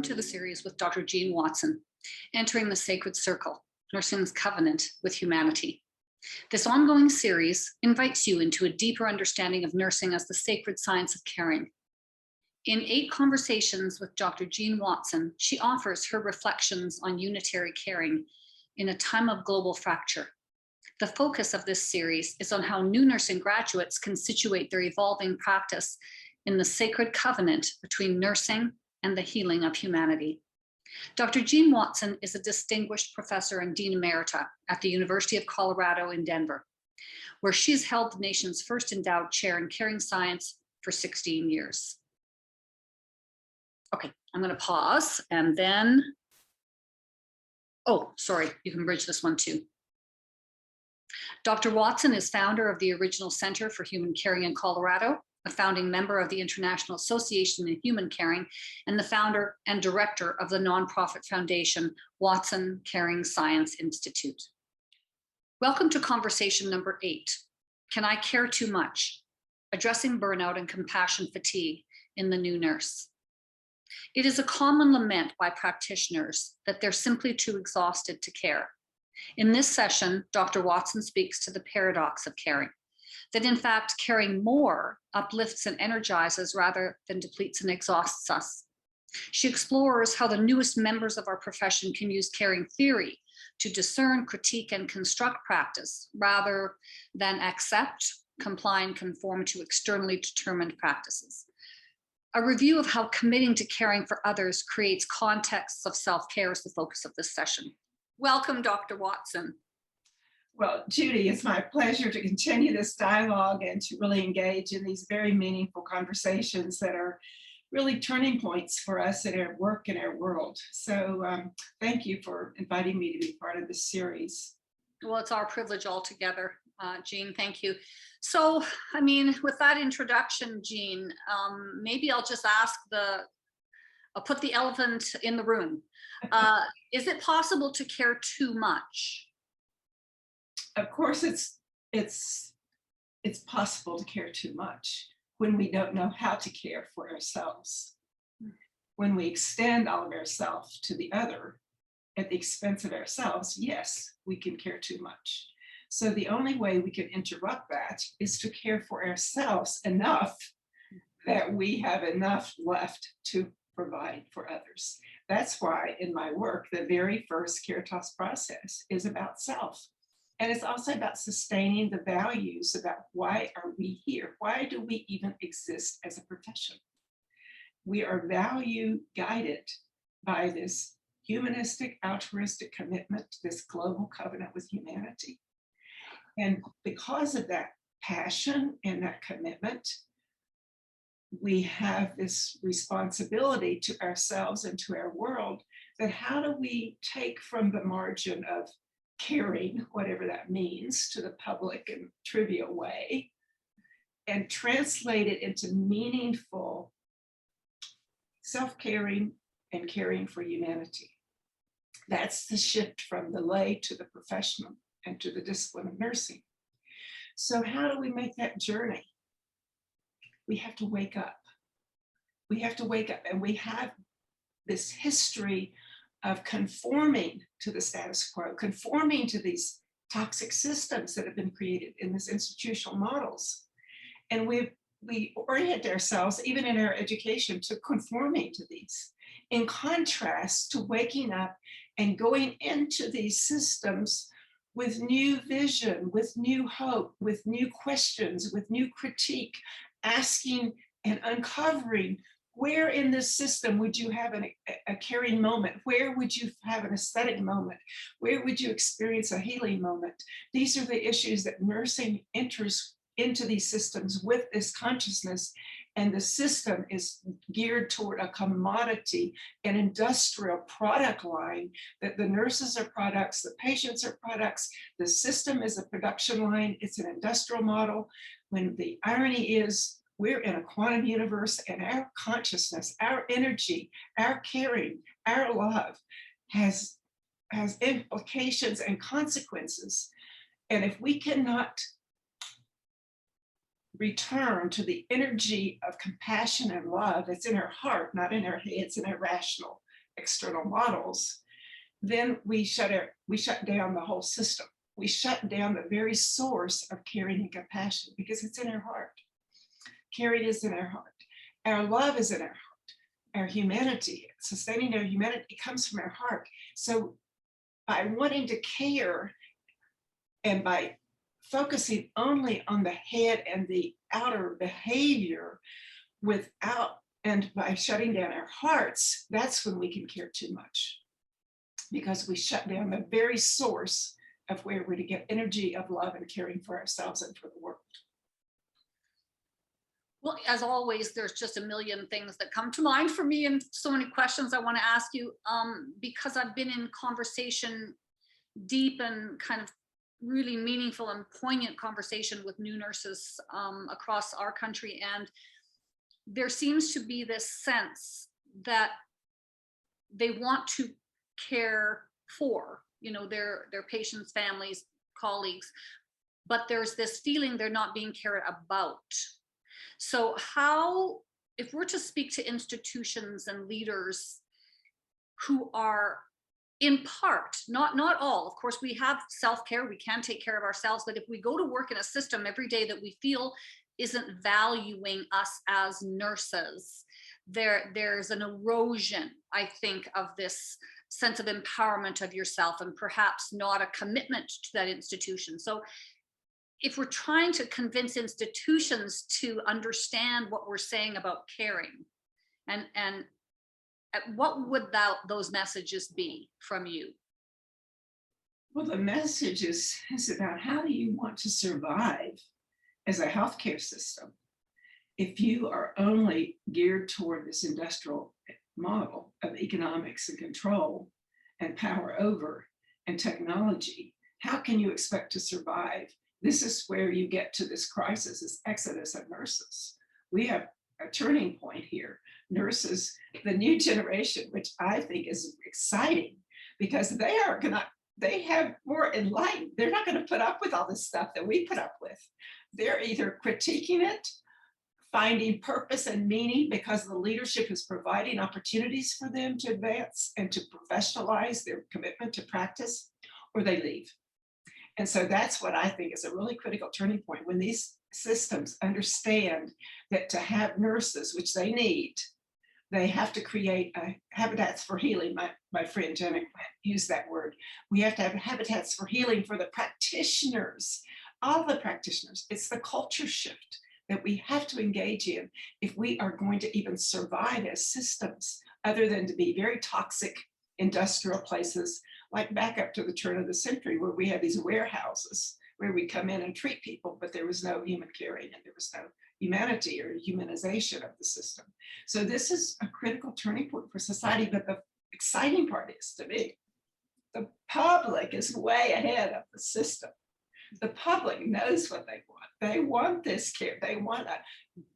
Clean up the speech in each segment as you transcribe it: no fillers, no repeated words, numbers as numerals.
to the series with Dr. Jean Watson, Entering the Sacred Circle, Nursing's Covenant with Humanity. This ongoing series invites you into a deeper understanding of nursing as the sacred science of caring. In 8 conversations with Dr. Jean Watson, she offers her reflections on unitary caring in a time of global fracture. The focus of this series is on how new nursing graduates can situate their evolving practice in the sacred covenant between nursing and the healing of humanity. Dr. Jean Watson is a distinguished professor and dean emerita at the University of Colorado in Denver, where she's held the nation's first endowed chair in caring science for 16 years. Okay, I'm going to pause and then, oh, sorry, you can bridge this one too. Dr. Watson is founder of the original Center for Human Caring in Colorado, a founding member of the International Association in Human Caring, and the founder and director of the nonprofit foundation Watson Caring Science Institute. Welcome to conversation number 8. Can I care too much? Addressing burnout and compassion fatigue in the new nurse. It is a common lament by practitioners that they're simply too exhausted to care. In this session, Dr. Watson speaks to the paradox of caring, that in fact, caring more uplifts and energizes rather than depletes and exhausts us. She explores how the newest members of our profession can use caring theory to discern, critique, and construct practice rather than accept, comply, and conform to externally determined practices. A review of how committing to caring for others creates contexts of self-care is the focus of this session. Welcome, Dr. Watson. Well, Judy, it's my pleasure to continue this dialogue and to really engage in these very meaningful conversations that are really turning points for us in our work and our world. So thank you for inviting me to be part of this series. Well, it's our privilege altogether, Jean, thank you. So, I mean, with that introduction, Jean, maybe I'll just ask I'll put the elephant in the room. Is it possible to care too much? Of course, it's possible to care too much when we don't know how to care for ourselves. When we extend all of ourselves to the other at the expense of ourselves, yes, we can care too much. So the only way we can interrupt that is to care for ourselves enough that we have enough left to provide for others. That's why in my work, the very first Caritas process is about self. And it's also about sustaining the values about why are we here? Why do we even exist as a profession? We are value guided by this humanistic, altruistic commitment to this global covenant with humanity. And because of that passion and that commitment, we have this responsibility to ourselves and to our world that how do we take from the margin of caring, whatever that means, to the public and trivial way, and translate it into meaningful self-caring and caring for humanity. That's the shift from the lay to the professional and to the discipline of nursing. So how do we make that journey? We have to wake up. We have to wake up, and we have this history of conforming to the status quo, conforming to these toxic systems that have been created in these institutional models. And we orient ourselves, even in our education, to conforming to these, in contrast to waking up and going into these systems with new vision, with new hope, with new questions, with new critique, asking and uncovering where in this system would you have a caring moment? Where would you have an aesthetic moment? Where would you experience a healing moment? These are the issues that nursing enters into these systems with this consciousness, and the system is geared toward a commodity, an industrial product line, that the nurses are products, the patients are products, the system is a production line, it's an industrial model, when the irony is we're in a quantum universe, and our consciousness, our energy, our caring, our love has implications and consequences. And if we cannot return to the energy of compassion and love that's in our heart, not in our heads and our rational external models, then we shut down the whole system. We shut down the very source of caring and compassion because it's in our heart. Caring is in our heart. Our love is in our heart. Our humanity, sustaining our humanity, it comes from our heart. So by wanting to care and by focusing only on the head and the outer behavior and by shutting down our hearts, that's when we can care too much, because we shut down the very source of where we're to get energy of love and caring for ourselves and for the world. Well, as always, there's just a million things that come to mind for me and so many questions I want to ask you, because I've been in conversation, deep and kind of really meaningful and poignant conversation with new nurses across our country. And there seems to be this sense that they want to care for, their patients, families, colleagues, but there's this feeling they're not being cared about. So how, if we're to speak to institutions and leaders who are in part, not all, of course, we have self-care, we can take care of ourselves, but if we go to work in a system every day that we feel isn't valuing us as nurses, there's an erosion, I think, of this sense of empowerment of yourself and perhaps not a commitment to that institution. So if we're trying to convince institutions to understand what we're saying about caring, and what would those messages be from you? Well, the message is about how do you want to survive as a healthcare system if you are only geared toward this industrial model of economics and control and power over and technology? How can you expect to survive? This is where you get to this crisis, this exodus of nurses. We have a turning point here. Nurses, the new generation, which I think is exciting because they have more enlightened. They're not going to put up with all this stuff that we put up with. They're either critiquing it, finding purpose and meaning because the leadership is providing opportunities for them to advance and to professionalize their commitment to practice, or they leave. And so that's what I think is a really critical turning point, when these systems understand that to have nurses, which they need, they have to create habitats for healing. My friend Jenna used that word. We have to have habitats for healing for the practitioners, all the practitioners. It's the culture shift that we have to engage in if we are going to even survive as systems, other than to be very toxic industrial places, like back up to the turn of the century, where we had these warehouses where we come in and treat people, but there was no human caring and there was no humanity or humanization of the system. So this is a critical turning point for society. But the exciting part is, to me, the public is way ahead of the system. The public knows what they want. They want this care. They want a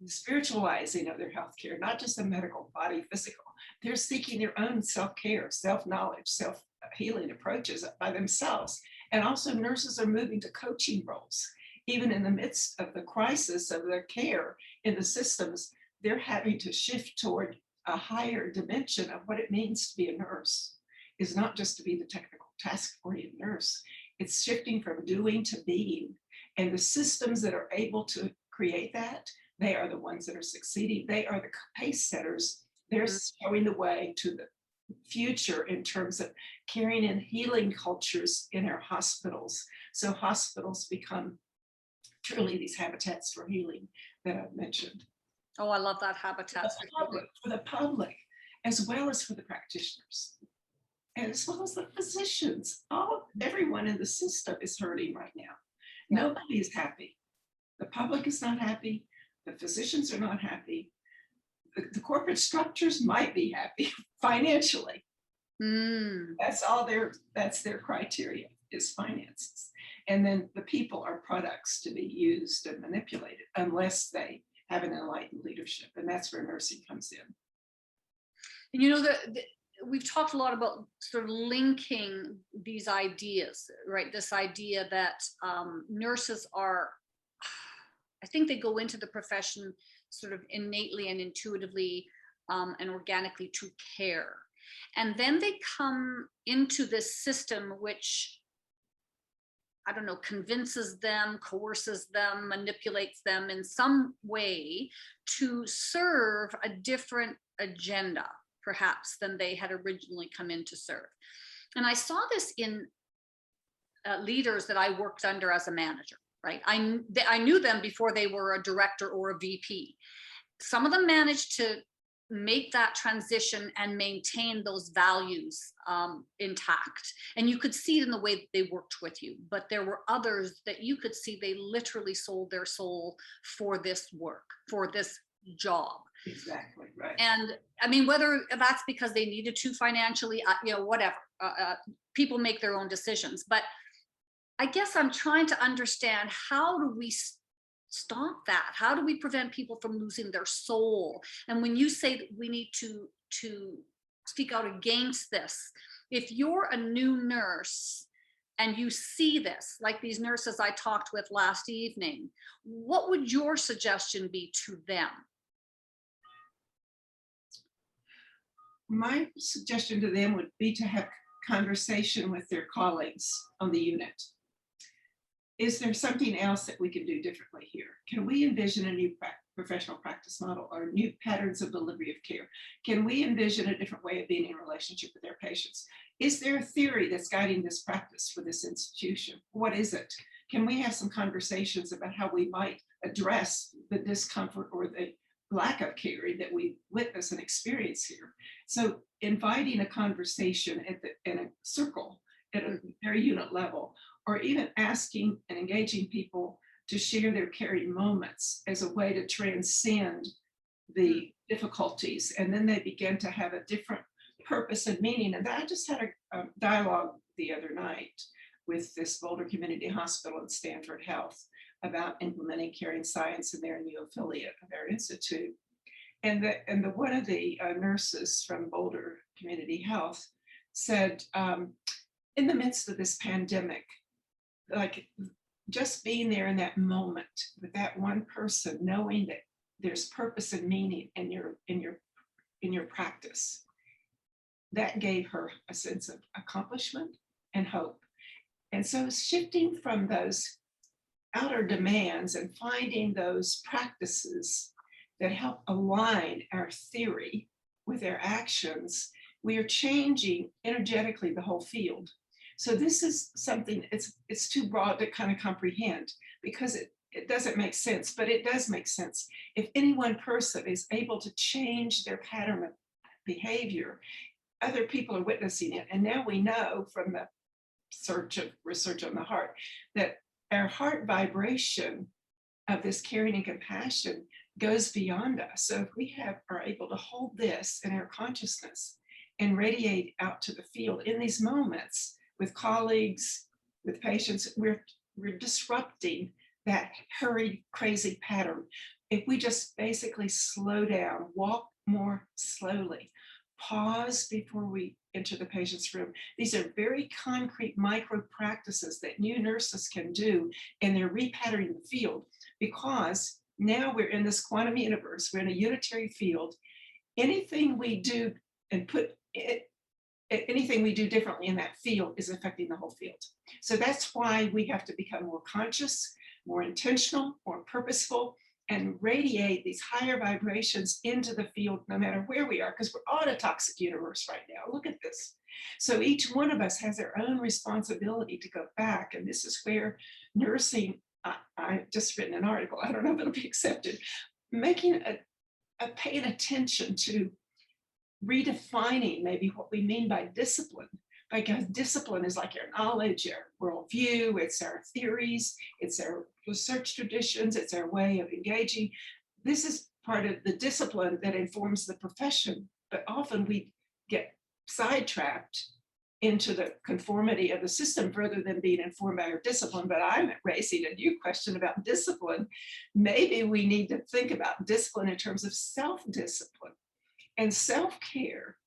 spiritualizing of their health care, not just the medical, body, physical. They're seeking their own self-care, self-knowledge, self-healing approaches by themselves. And also nurses are moving to coaching roles. Even in the midst of the crisis of their care in the systems, they're having to shift toward a higher dimension of what it means to be a nurse. Is not just to be the technical task-oriented nurse. It's shifting from doing to being. And the systems that are able to create that, they are the ones that are succeeding. They are the pace setters. They're showing the way to the future in terms of caring and healing cultures in our hospitals. So hospitals become truly these habitats for healing that I've mentioned. Oh, I love that, habitats for the public, as well as for the practitioners, and as well as the physicians. Everyone in the system is hurting right now. Nobody is happy. The public is not happy. The physicians are not happy. The corporate structures might be happy financially. That's their criteria, is finances. And then the people are products to be used and manipulated unless they have an enlightened leadership. And that's where nursing comes in. And we've talked a lot about sort of linking these ideas, right? This idea that nurses are, I think they go into the profession sort of innately and intuitively and organically to care. And then they come into this system which, I don't know, convinces them, coerces them, manipulates them in some way to serve a different agenda, perhaps, than they had originally come in to serve. And I saw this in leaders that I worked under as a manager, right? I knew them before they were a director or a VP. Some of them managed to make that transition and maintain those values intact. And you could see it in the way that they worked with you. But there were others that you could see they literally sold their soul for this work, for this job. Exactly, right. And I mean, whether that's because they needed to financially, whatever, people make their own decisions. But I guess I'm trying to understand, how do we stop that? How do we prevent people from losing their soul? And when you say that we need to speak out against this, if you're a new nurse and you see this, like these nurses I talked with last evening, what would your suggestion be to them? My suggestion to them would be to have conversation with their colleagues on the unit. Is there something else that we can do differently here? Can we envision a new professional practice model or new patterns of delivery of care? Can we envision a different way of being in relationship with their patients? Is there a theory that's guiding this practice for this institution? What is it? Can we have some conversations about how we might address the discomfort or the lack of care that we witness and experience here? So inviting a conversation in a circle at a very unit level, or even asking and engaging people to share their caring moments as a way to transcend the difficulties. And then they begin to have a different purpose and meaning. And I just had a dialogue the other night with this Boulder Community Hospital and Stanford Health about implementing caring science in their new affiliate of our institute. And one of the nurses from Boulder Community Health said, in the midst of this pandemic, like just being there in that moment with that one person, knowing that there's purpose and meaning in your practice, that gave her a sense of accomplishment and hope. And so shifting from those outer demands and finding those practices that help align our theory with our actions, we are changing energetically the whole field. So this is something, it's too broad to kind of comprehend because it doesn't make sense, but it does make sense. If any one person is able to change their pattern of behavior, other people are witnessing it. And now we know from the research on the heart that our heart vibration of this caring and compassion goes beyond us. So if we are able to hold this in our consciousness and radiate out to the field in these moments, with colleagues, with patients, we're disrupting that hurried, crazy pattern. If we just basically slow down, walk more slowly, pause before we enter the patient's room. These are very concrete micro practices that new nurses can do, and they're repatterning the field because now we're in this quantum universe, we're in a unitary field. Anything we do and anything we do differently in that field is affecting the whole field. So that's why we have to become more conscious, more intentional, more purposeful, and radiate these higher vibrations into the field no matter where we are, because we're all in a toxic universe right now. Look at this. So each one of us has their own responsibility to go back. And this is where nursing, I've just written an article, I don't know if it'll be accepted, making paying attention to redefining maybe what we mean by discipline, because discipline is like our knowledge, our worldview, it's our theories, it's our research traditions, it's our way of engaging. This is part of the discipline that informs the profession, but often we get sidetracked into the conformity of the system rather than being informed by our discipline. But I'm raising a new question about discipline. Maybe we need to think about discipline in terms of self-discipline and self-care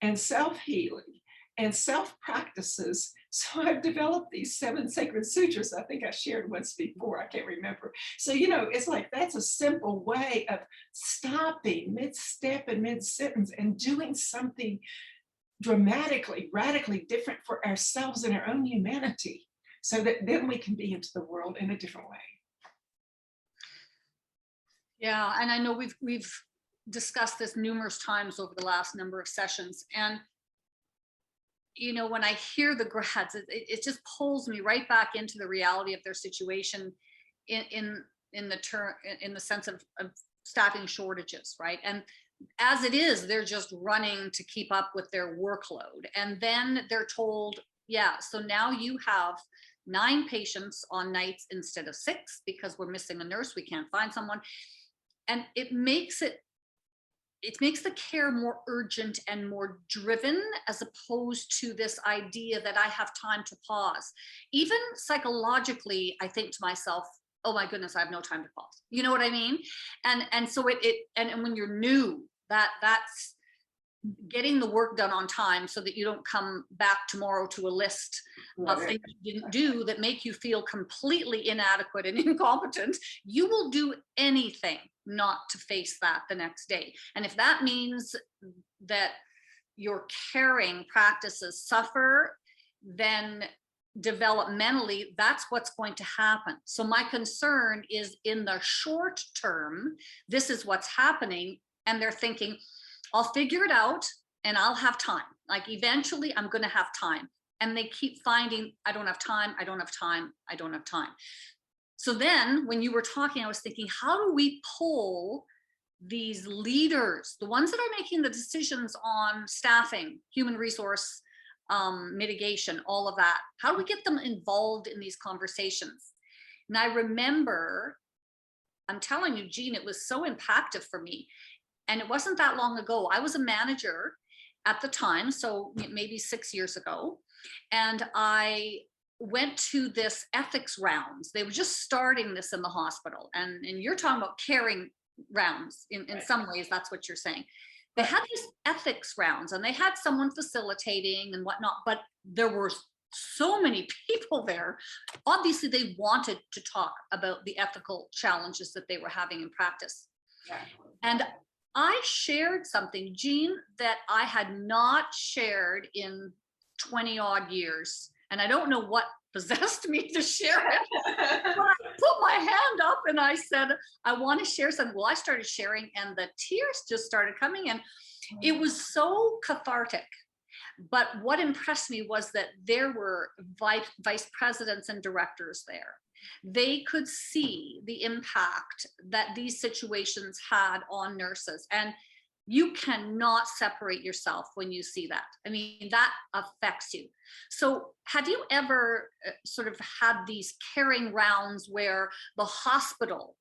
and self-healing and self-practices. So I've developed these 7 sacred sutras. I think I shared once before, I can't remember. So, it's like, that's a simple way of stopping mid-step and mid-sentence and doing something dramatically, radically different for ourselves and our own humanity, so that then we can be into the world in a different way. Yeah, and I know we've discussed this numerous times over the last number of sessions, and you know, when I hear the grads, it just pulls me right back into the reality of their situation in the sense of staffing shortages, right? And as it is, they're just running to keep up with their workload, and then they're told, yeah, so now you have 9 patients on nights instead of 6 because we're missing a nurse, we can't find someone. And it makes the care more urgent and more driven, as opposed to this idea that I have time to pause. Even psychologically, I think to myself, oh my goodness, I have no time to pause. You know what I mean? And so and when you're new, that's getting the work done on time so that you don't come back tomorrow to a list of things you didn't do that make you feel completely inadequate and incompetent. You will do anything not to face that the next day. And if that means that your caring practices suffer, then developmentally, that's what's going to happen. So my concern is, in the short term, this is what's happening, and they're thinking, I'll figure it out and I'll have time. Like, eventually I'm going to have time. And they keep finding, I don't have time, I don't have time, I don't have time. So then when you were talking, I was thinking, how do we pull these leaders, the ones that are making the decisions on staffing, human resource mitigation, all of that, how do we get them involved in these conversations? And I remember, I'm telling you, Jean, it was so impactful for me. And it wasn't that long ago. I was a manager at the time, so maybe 6 years ago. And I went to this ethics rounds. They were just starting this in the hospital. And you're talking about caring rounds. In some ways, that's what you're saying. They had these ethics rounds, and they had someone facilitating and whatnot, but there were so many people there. Obviously, they wanted to talk about the ethical challenges that they were having in practice. And I shared something, Jean, that I had not shared in 20 odd years. And I don't know what possessed me to share it. But I put my hand up and I said, I want to share something. Well, I started sharing and the tears just started coming in. It was so cathartic. But what impressed me was that there were vice presidents and directors there. They could see the impact that these situations had on nurses. And you cannot separate yourself when you see that. I mean, that affects you. So have you ever sort of had these caring rounds where the hospital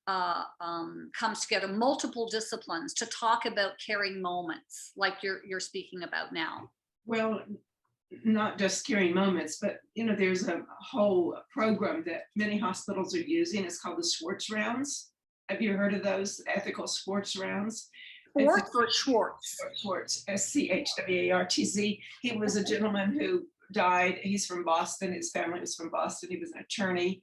comes together, multiple disciplines, to talk about caring moments like you're speaking about now? Well, not just caring moments, but there's a whole program that many hospitals are using. It's called the Schwartz rounds. Have you heard of those ethical sports rounds? Schwartz or Schwartz? Schwartz, Schwartz. He was a gentleman who died. He's from Boston. His family was from Boston. He was an attorney,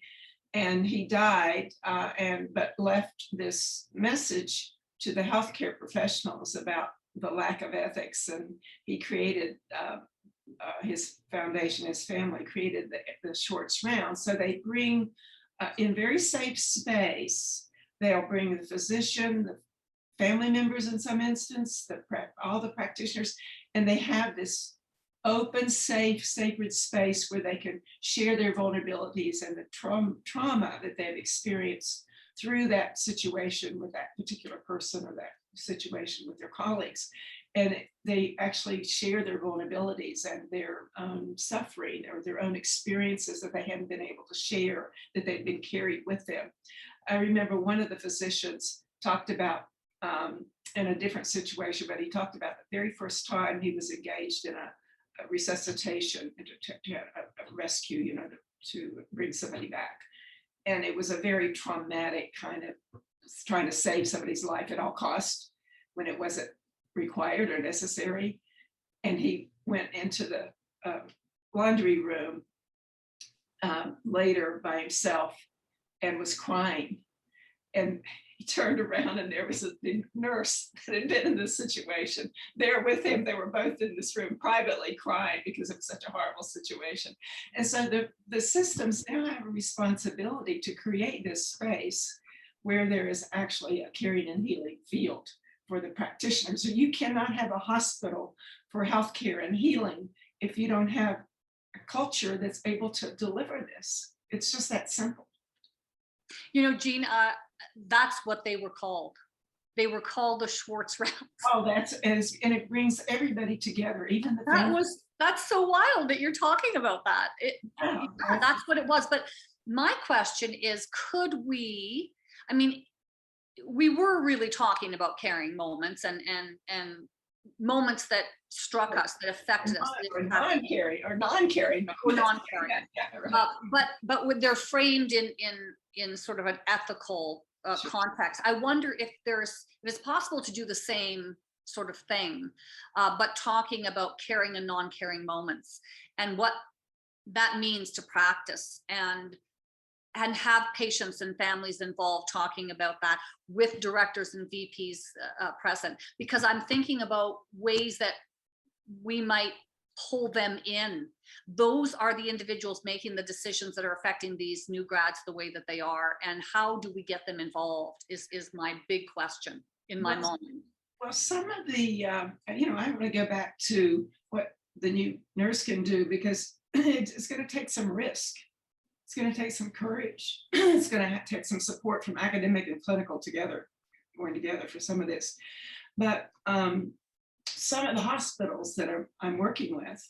and he died, but left this message to the healthcare professionals about the lack of ethics. And he created his foundation, his family created the Schwartz round. So they bring in very safe space, they'll bring the physician, the family members in some instance, all the practitioners, and they have this open, safe, sacred space where they can share their vulnerabilities and the trauma that they've experienced through that situation with that particular person or that situation with their colleagues. And they actually share their vulnerabilities and their suffering or their own experiences that they hadn't been able to share, that they've been carried with them. I remember one of the physicians talked about, in a different situation, but he talked about the very first time he was engaged in a resuscitation, a rescue, to bring somebody back. And it was a very traumatic kind of trying to save somebody's life at all costs when it wasn't required or necessary. And he went into the laundry room later by himself and was crying. And he turned around and there was the nurse that had been in this situation there with him. They were both in this room privately crying because it was such a horrible situation. And so the systems now have a responsibility to create this space where there is actually a caring and healing field for the practitioners. So you cannot have a hospital for healthcare and healing if you don't have a culture that's able to deliver this. It's just that simple. You know, Jean, that's what they were called. They were called the Schwartz rounds. Oh, and it brings everybody together, even the that's so wild that you're talking about that. Yeah, that's what it was. But my question is, could we, I mean, we were really talking about caring moments and moments that struck us, that affected us, or non-caring. Yeah, right. But they're framed in sort of an ethical context. I wonder if it's possible to do the same sort of thing, but talking about caring and non-caring moments and what that means to practice, and have patients and families involved talking about that with directors and VPs present, because I'm thinking about ways that we might pull them in. Those are the individuals making the decisions that are affecting these new grads the way that they are, and how do we get them involved is my big question in my mind. Well, some of the, I want to go back to what the new nurse can do, because it's going to take some risk. It's going to take some courage. It's going to take some support from academic and clinical going together for some of this. But some of the hospitals that I'm working with,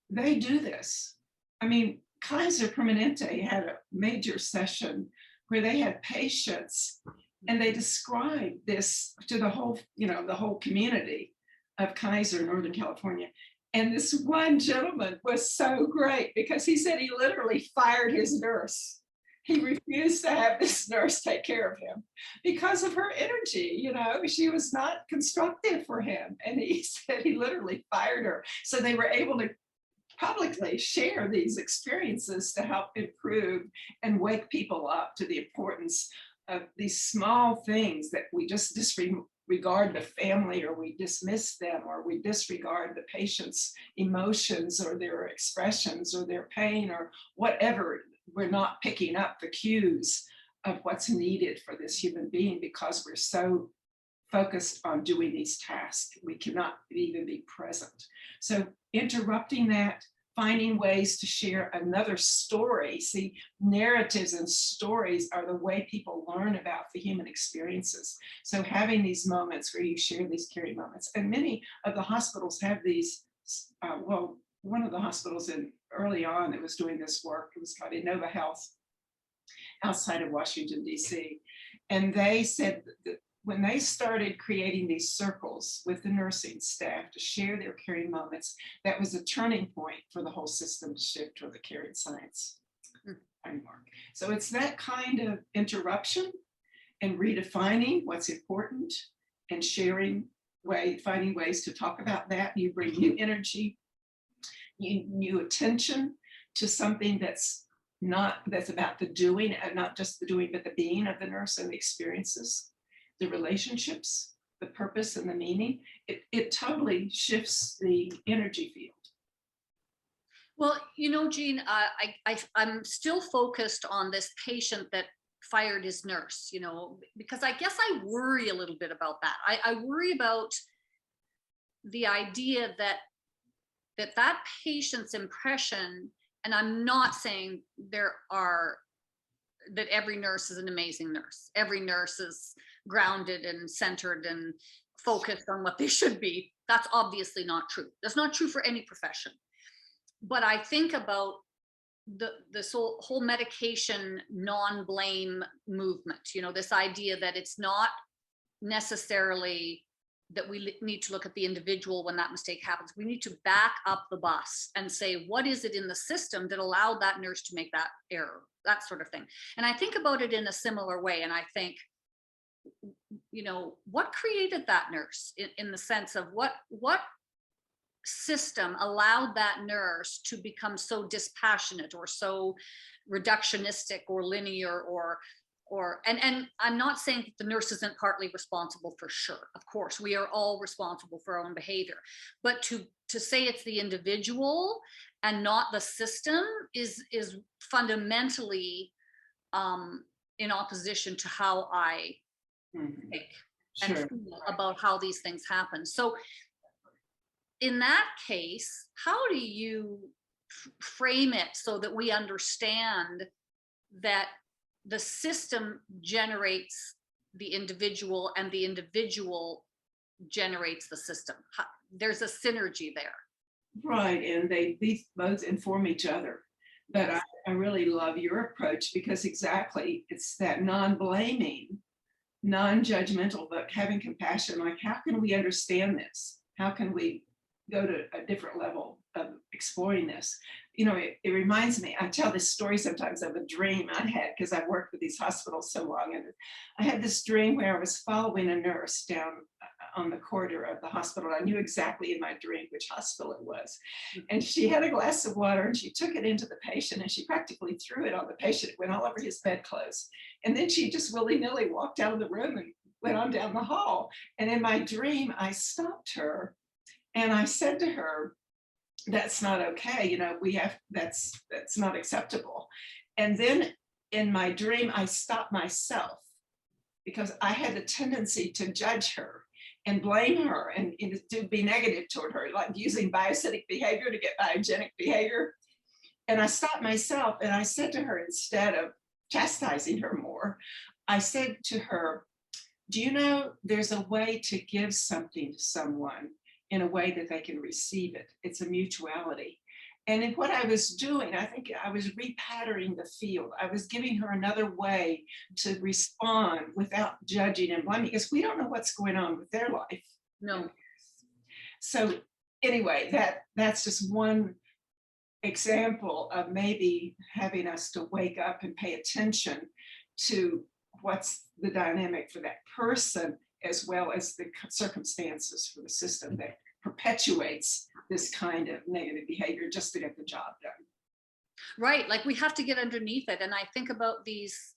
they do this. I mean, Kaiser Permanente had a major session where they had patients and they described this to the whole community of Kaiser, Northern California. And this one gentleman was so great because he said he literally fired his nurse. He refused to have this nurse take care of him because of her energy. She was not constructive for him. And he said he literally fired her. So they were able to publicly share these experiences to help improve and wake people up to the importance of these small things that we just disregard the family, or we dismiss them, or we disregard the patient's emotions or their expressions or their pain or whatever. We're not picking up the cues of what's needed for this human being because we're so focused on doing these tasks. We cannot even be present. So interrupting that, finding ways to share another story. See, narratives and stories are the way people learn about the human experiences. So having these moments where you share these caring moments, and many of the hospitals have these, one of the hospitals early on that was doing this work, it was called Innova Health outside of Washington, DC. And they said that when they started creating these circles with the nursing staff to share their caring moments, that was a turning point for the whole system to shift toward the caring science framework. So it's that kind of interruption and redefining what's important and finding ways to talk about that. You bring new energy, new attention to something that's about the doing, and not just the doing, but the being of the nurse and the experiences, the relationships, the purpose and the meaning. It totally shifts the energy field. Well, Jean, I'm still focused on this patient that fired his nurse, because I guess I worry a little bit about that. I worry about the idea that patient's impression, and I'm not saying that every nurse is an amazing nurse. Every nurse is grounded and centered and focused on what they should be. That's obviously not true. That's not true for any profession. But I think about this whole medication non-blame movement, this idea that it's not necessarily that we need to look at the individual when that mistake happens. We need to back up the bus and say, what is it in the system that allowed that nurse to make that error, that sort of thing. And I think about it in a similar way. And I think, what created that nurse in the sense of what system allowed that nurse to become so dispassionate or so reductionistic or linear or and I'm not saying that the nurse isn't partly responsible, for sure. Of course, we are all responsible for our own behavior, but to say it's the individual and not the system is fundamentally in opposition to how I think and Sure. feel about how these things happen. So in that case, how do you frame it so that we understand that the system generates the individual and the individual generates the system? There's a synergy there. Right, and these both inform each other. But I really love your approach because exactly it's that non-blaming, non-judgmental, but having compassion. Like, how can we understand this? How can we go to a different level of exploring this? You know, it reminds me, I tell this story sometimes of a dream I had because I've worked with these hospitals so long. And I had this dream where I was following a nurse down on the corridor of the hospital. I knew exactly in my dream which hospital it was. And she had a glass of water and she took it into the patient and she practically threw it on the patient. It went all over his bedclothes. And then she just willy-nilly walked out of the room and went on down the hall. And in my dream, I stopped her and I said to her, that's not okay. You know, that's not acceptable. And then in my dream, I stopped myself because I had a tendency to judge her and blame her and to be negative toward her, like using biacidic behavior to get biogenic behavior. And I stopped myself and I said to her, instead of chastising her more, I said to her, do you know there's a way to give something to someone in a way that they can receive it? It's a mutuality. And in what I was doing, I think I was repatterning the field. I was giving her another way to respond without judging and blaming, because we don't know what's going on with their life. No. So anyway, that's just one example of maybe having us to wake up and pay attention to what's the dynamic for that person, as well as the circumstances for the system that perpetuates this kind of negative behavior just to get the job done. Right, like we have to get underneath it. And I think about these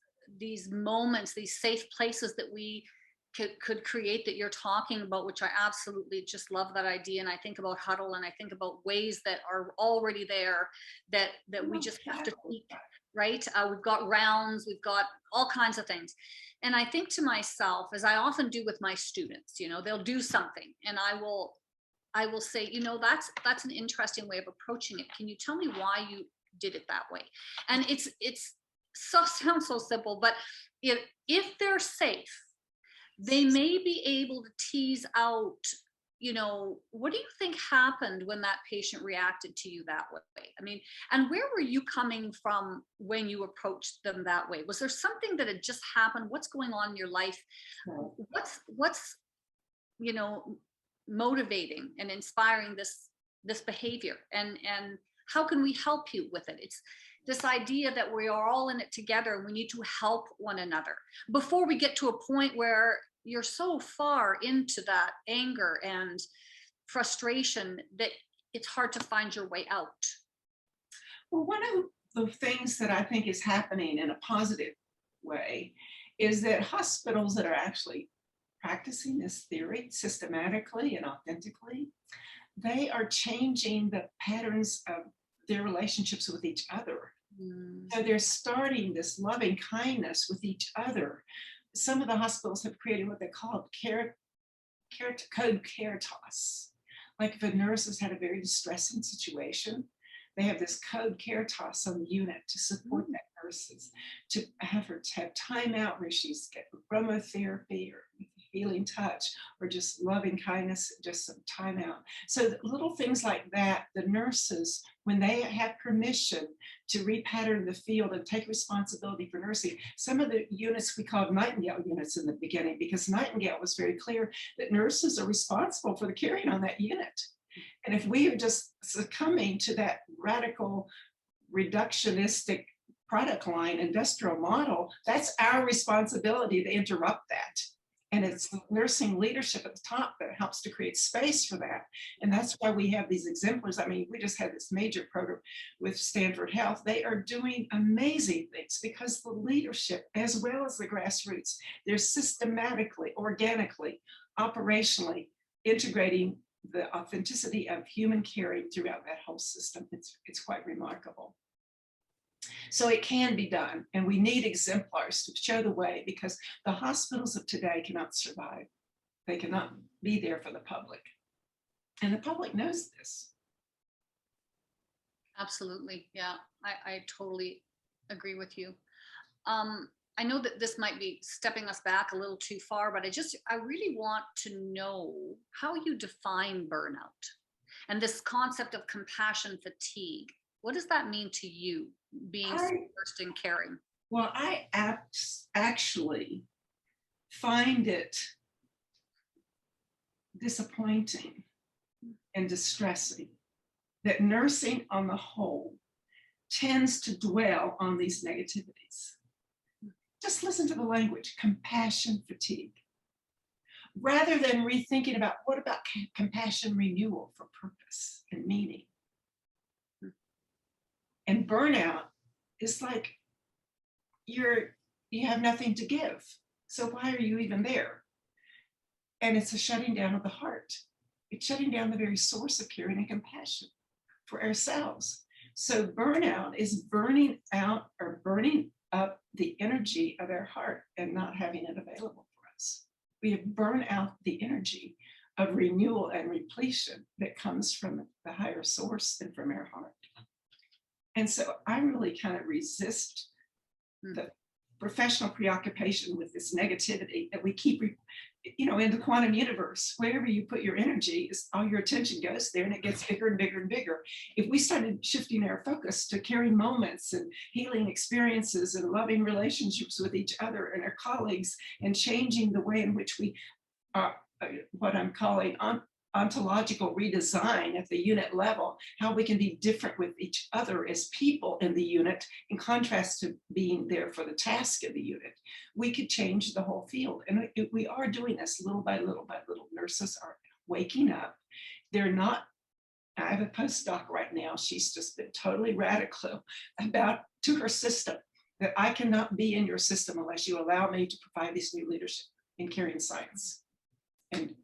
moments, these safe places that we could create that you're talking about, which I absolutely just love that idea. And I think about huddle, and I think about ways that are already there that we just have to tweak, right? We've got rounds, we've got all kinds of things. And I think to myself, as I often do with my students, you know, they'll do something and I will say, you know, that's an interesting way of approaching it. Can you tell me why you did it that way? And it's sounds so simple, but if they're safe, they may be able to tease out, you know, what do you think happened when that patient reacted to you that way? I mean, and where were you coming from when you approached them that way? Was there something that had just happened? What's going on in your life? What's you know, motivating and inspiring this behavior? And how can we help you with it? It's this idea that we are all in it together and we need to help one another before we get to a point where you're so far into that anger and frustration that it's hard to find your way out. Well, one of the things that I think is happening in a positive way is that hospitals that are actually practicing this theory systematically and authentically, they are changing the patterns of their relationships with each other. So they're starting this loving kindness with each other. Some of the hospitals have created what they call code caritas. Like if a nurse has had a very distressing situation, they have this code caritas on the unit to support that nurses, to have her to have time out where she's getting aromatherapy or healing touch or just loving kindness, just some time out. So little things like that, the nurses, when they have permission to repattern the field and take responsibility for nursing, some of the units we called Nightingale units in the beginning, because Nightingale was very clear that nurses are responsible for the carrying on that unit. And if we are just succumbing to that radical reductionistic product line industrial model, that's our responsibility to interrupt that. And it's nursing leadership at the top that helps to create space for that. And that's why we have these exemplars. I mean, we just had this major program with Stanford Health. They are doing amazing things because the leadership, as well as the grassroots, they're systematically, organically, operationally integrating the authenticity of human caring throughout that whole system. It's quite remarkable. So it can be done, and we need exemplars to show the way, because the hospitals of today cannot survive. They cannot be there for the public. And the public knows this. Absolutely. Yeah, I totally agree with you. I know that this might be stepping us back a little too far, but I really want to know how you define burnout and this concept of compassion fatigue. What does that mean to you, being first in caring? Well, I actually find it disappointing and distressing that nursing on the whole tends to dwell on these negativities. Just listen to the language, compassion fatigue, rather than rethinking about what about compassion renewal for purpose and meaning. And burnout is like you have nothing to give. So why are you even there? And it's a shutting down of the heart. It's shutting down the very source of caring and compassion for ourselves. So burnout is burning out or burning up the energy of our heart and not having it available for us. We have burned out the energy of renewal and repletion that comes from the higher source and from our heart. And so I really kind of resist the professional preoccupation with this negativity that we keep, in the quantum universe. Wherever you put your energy, all your attention goes there, and it gets bigger and bigger and bigger. If we started shifting our focus to caring moments and healing experiences and loving relationships with each other and our colleagues, and changing the way in which we are, what I'm calling ontological redesign at the unit level, how we can be different with each other as people in the unit, in contrast to being there for the task of the unit, we could change the whole field. And we are doing this little by little by little. Nurses are waking up. They're not, I have a postdoc right now. She's just been totally radical to her system, that I cannot be in your system unless you allow me to provide this new leadership in caring science. And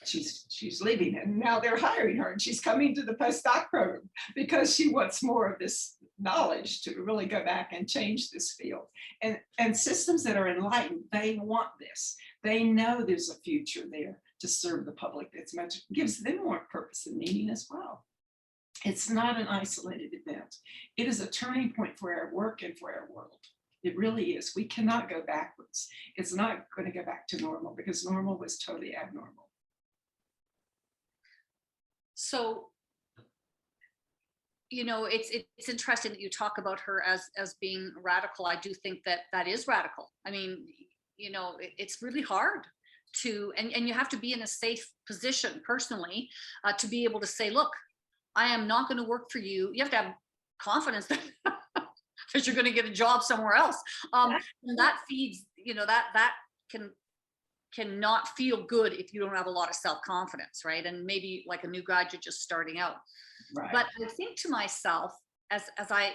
she's leaving, and now they're hiring her, and she's coming to the postdoc program because she wants more of this knowledge to really go back and change this field. And systems that are enlightened, they want this. They know there's a future there to serve the public that's much, gives them more purpose and meaning as well. It's not an isolated event. It is a turning point for our work and for our world. It really is. We cannot go backwards. It's not going to go back to normal, because normal was totally abnormal. So, it's interesting that you talk about her as being radical. I do think that is radical. I mean, it's really hard to, and you have to be in a safe position personally to be able to say, look, I am not going to work for you. You have to have confidence that you're going to get a job somewhere else. And that feeds, that cannot feel good if you don't have a lot of self-confidence, right? And maybe like a new graduate just starting out. Right. But I think to myself, as I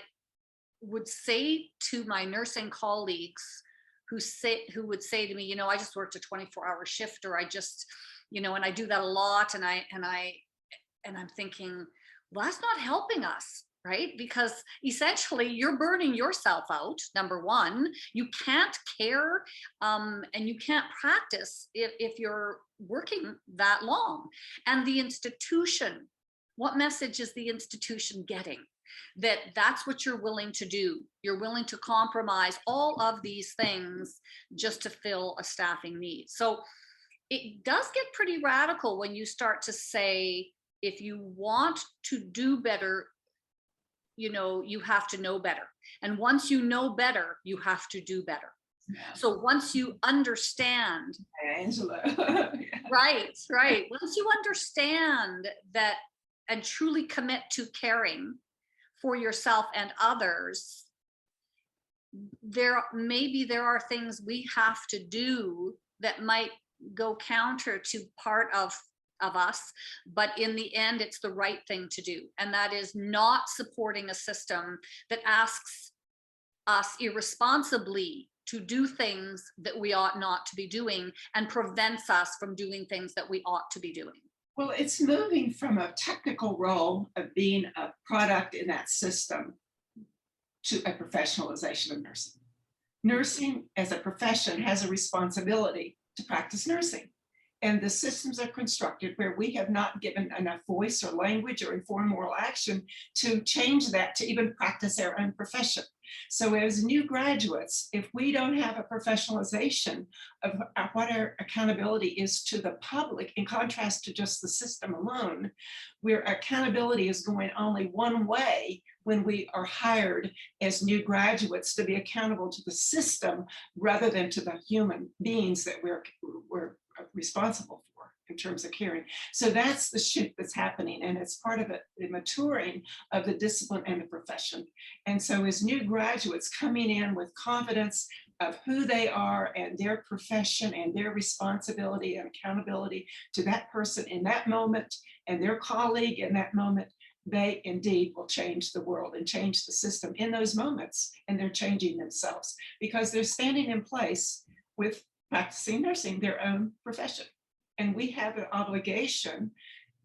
would say to my nursing colleagues who would say to me, I just worked a 24-hour shift, or I just, and I do that a lot, and I'm thinking, well, that's not helping us. Right? Because essentially you're burning yourself out. Number one, you can't care and you can't practice if you're working that long. And the institution, what message is the institution getting? That's what you're willing to do. You're willing to compromise all of these things just to fill a staffing need. So it does get pretty radical when you start to say, if you want to do better, you have to know better. And once you know better, you have to do better. Yeah. So once you understand, Angela. right. Once you understand that and truly commit to caring for yourself and others, there are things we have to do that might go counter to part of us, but in the end, it's the right thing to do. And that is not supporting a system that asks us irresponsibly to do things that we ought not to be doing and prevents us from doing things that we ought to be doing. Well, it's moving from a technical role of being a product in that system to a professionalization of nursing. Nursing as a profession has a responsibility to practice nursing. And the systems are constructed where we have not given enough voice or language or informed moral action to change that, to even practice our own profession. So as new graduates, if we don't have a professionalization of what our accountability is to the public, in contrast to just the system alone, where accountability is going only one way when we are hired as new graduates to be accountable to the system rather than to the human beings that we're responsible for in terms of caring. So that's the shift that's happening, and it's part of it, the maturing of the discipline and the profession. And so as new graduates coming in with confidence of who they are and their profession and their responsibility and accountability to that person in that moment and their colleague in that moment, they indeed will change the world and change the system in those moments, and they're changing themselves because they're standing in place with practicing nursing, their own profession. And we have an obligation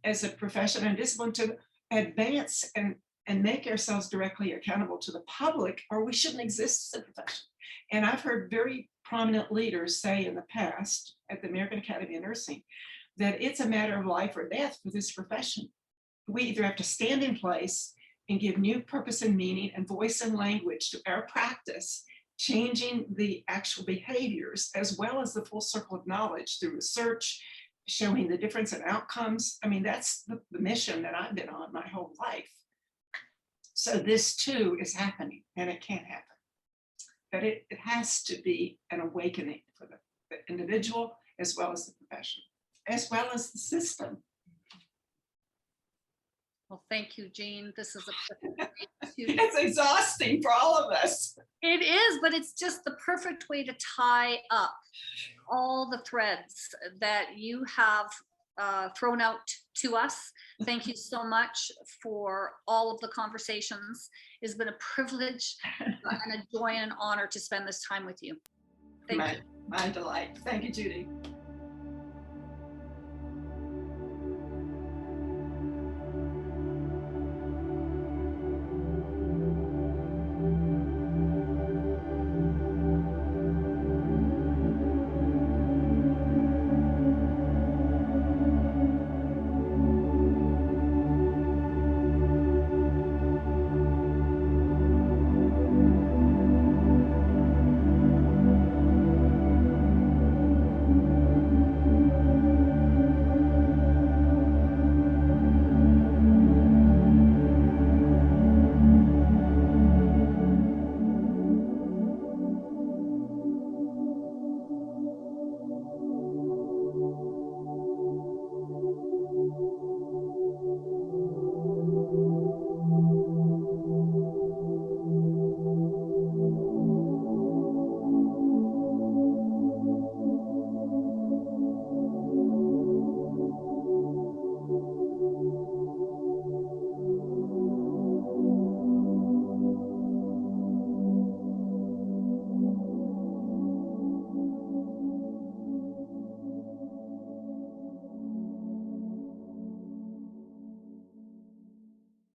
as a profession and discipline to advance and make ourselves directly accountable to the public, or we shouldn't exist as a profession. And I've heard very prominent leaders say in the past at the American Academy of Nursing that it's a matter of life or death for this profession. We either have to stand in place and give new purpose and meaning and voice and language to our practice, changing the actual behaviors as well as the full circle of knowledge through research, showing the difference in outcomes. I mean, that's the mission that I've been on my whole life. So this too is happening, and it can't happen. But it has to be an awakening for the individual as well as the profession, as well as the system. Well, thank you, Jean. This is It's exhausting for all of us. It is, but it's just the perfect way to tie up all the threads that you have thrown out to us. Thank you so much for all of the conversations. It's been a privilege and a joy and an honor to spend this time with you. Thank you. My delight. Thank you, Judy.